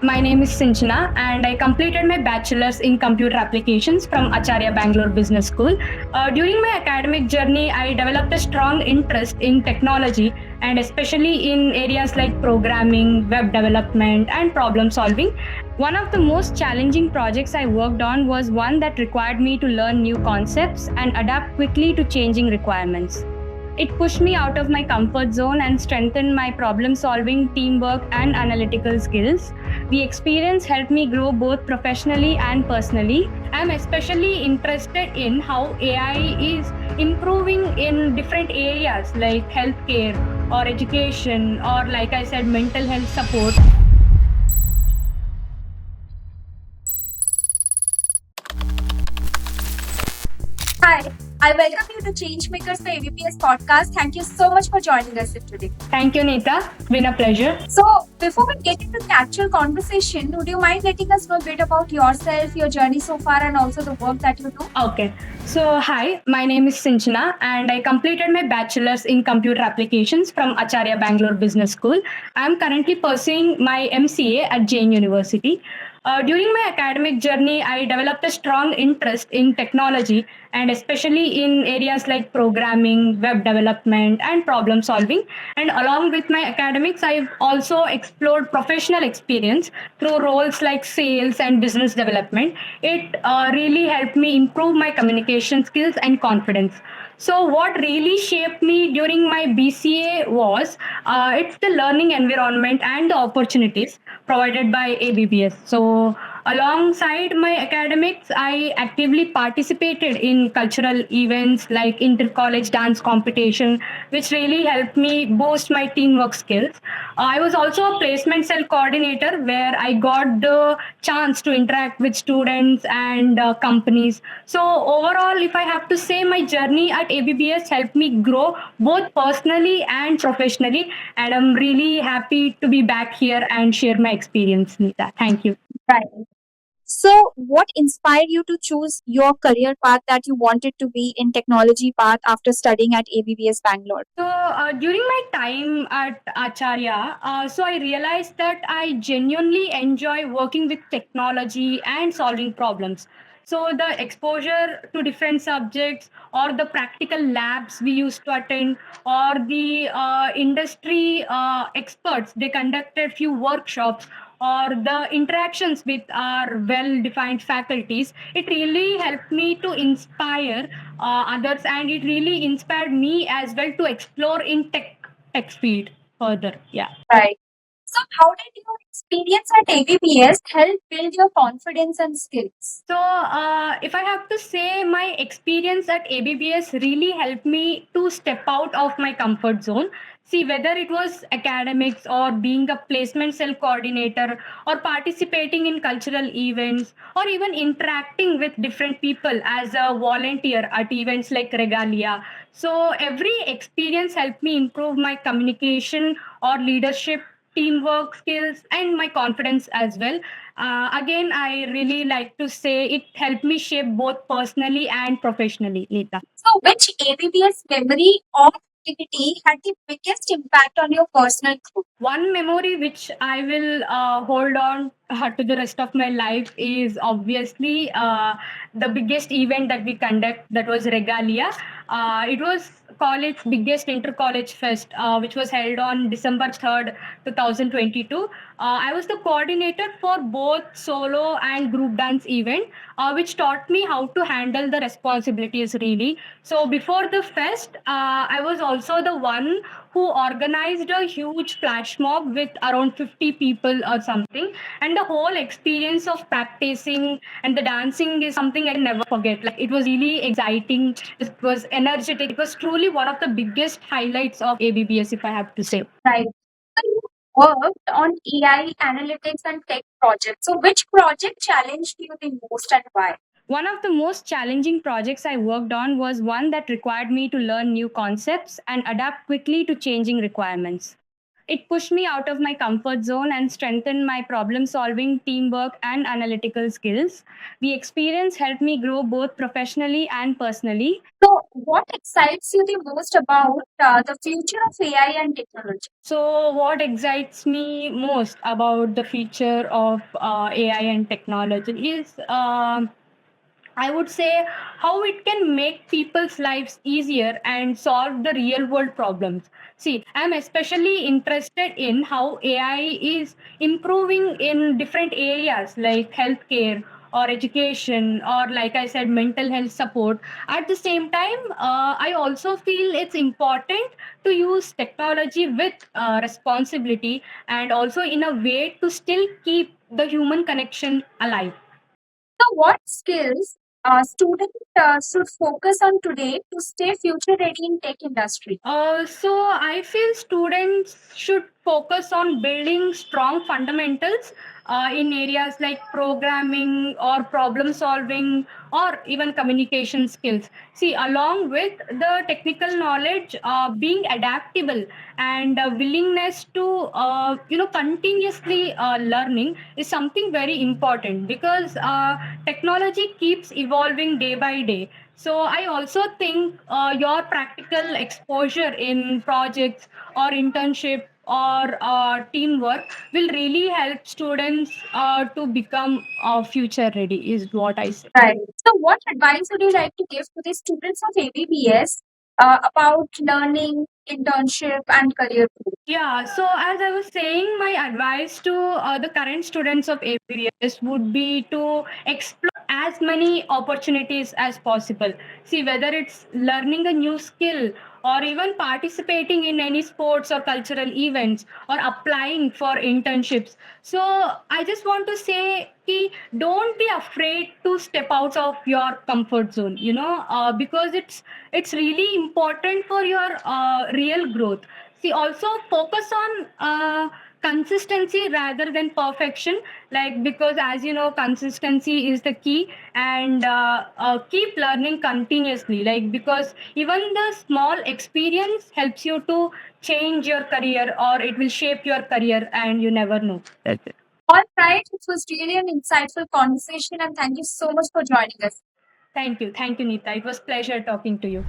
My name is Sinchana and I completed my bachelor's in computer applications from Acharya Bangalore Business School. During my academic journey, I developed a strong interest in technology and especially in areas like programming, web development, and problem solving. One of the most challenging projects I worked on was one that required me to learn new concepts and adapt quickly to changing requirements. It pushed me out of my comfort zone and strengthened my problem solving, teamwork, and analytical skills. The experience helped me grow both professionally and personally. I'm especially interested in how AI is improving in different areas like healthcare or education or, like I said, mental health support. Hi, I welcome you to Changemakers for ABPS podcast. Thank you so much for joining us today. Thank you, Nita. Been a pleasure. So, before we get into the actual conversation, would you mind letting us know a bit about yourself, your journey so far, and also the work that you do? Okay. So, hi, my name is Sinchana and I completed my bachelor's in computer applications from Acharya Bangalore Business School. I'm currently pursuing my MCA at Jain University. During my academic journey, I developed a strong interest in technology and especially in areas like programming, web development, and problem solving. And along with my academics, I've also explored professional experience through roles like sales and business development. It really helped me improve my communication skills and confidence. So, what really shaped me during my BCA was it's the learning environment and the opportunities provided by ABBS. So, alongside my academics, I actively participated in cultural events like inter-college dance competition, which really helped me boost my teamwork skills. I was also a placement cell coordinator where I got the chance to interact with students and companies. So overall, if I have to say, my journey at ABBS helped me grow both personally and professionally, and I'm really happy to be back here and share my experience, Nita. Thank you. Right. So, what inspired you to choose your career path that you wanted to be in technology path after studying at ABBS Bangalore? So during my time at Acharya, so I realized that I genuinely enjoy working with technology and solving problems. So the exposure to different subjects, or the practical labs we used to attend, or the industry experts, they conducted few workshops, or the interactions with our well-defined faculties, it really helped me to inspire others, and it really inspired me as well to explore in tech field further. Yeah. Right. So, how did your experience at ABPS help build your confidence and skills? So, if I have to say, my experience at ABBS really helped me to step out of my comfort zone. See, whether it was academics or being a placement cell coordinator or participating in cultural events or even interacting with different people as a volunteer at events like Regalia. So, every experience helped me improve my communication or leadership, teamwork skills, and my confidence as well. Again, I really like to say it helped me shape both personally and professionally, Nita. So, which ABPS memory or activity had the biggest impact on your personal growth? One memory which I will hold on to the rest of my life is obviously the biggest event that we conduct, that was Regalia. It was college's biggest inter-college fest, which was held on December 3rd, 2022. I was the coordinator for both solo and group dance event, which taught me how to handle the responsibilities really. So before the fest, I was also the one who organized a huge flash mob with around 50 people or something. And the whole experience of practicing and the dancing is something I never forget. Like, it was really exciting, it was energetic, it was truly one of the biggest highlights of ABBS, if I have to say. Right. So, you worked on AI, analytics, and tech projects. So, which project challenged you the most and why? One of the most challenging projects I worked on was one that required me to learn new concepts and adapt quickly to changing requirements. it pushed me out of my comfort zone and strengthened my problem solving, teamwork, and analytical skills. The experience helped me grow both professionally and personally. So, what excites you the most about the future of AI and technology? So, what excites me most about the future of AI and technology is I would say how it can make people's lives easier and solve the real world problems. See, I'm especially interested in how AI is improving in different areas like healthcare or education or, like I said, mental health support. At the same time, I also feel it's important to use technology with responsibility and also in a way to still keep the human connection alive. So, what skills students should focus on today to stay future ready in tech industry? So I feel students should focus on building strong fundamentals in areas like programming or problem solving or even communication skills. See, along with the technical knowledge, being adaptable and willingness to continuously learning is something very important because technology keeps evolving day by day. So I also think your practical exposure in projects or internship or teamwork will really help students to become future ready is what I say. Right. So, what advice would you like to give to the students of ABBS about learning, internship, and career growth? Yeah, so as I was saying, my advice to the current students of ABS would be to explore as many opportunities as possible. See, whether it's learning a new skill or even participating in any sports or cultural events or applying for internships. So I just want to say, ki, don't be afraid to step out of your comfort zone, because it's really important for your real growth. See, also focus on consistency rather than perfection, like because as you know, consistency is the key, and keep learning continuously, like because even the small experience helps you to change your career or it will shape your career, and you never know. That's it. All right, it was really an insightful conversation, and thank you so much for joining us. Thank you, Neeta. It was pleasure talking to you.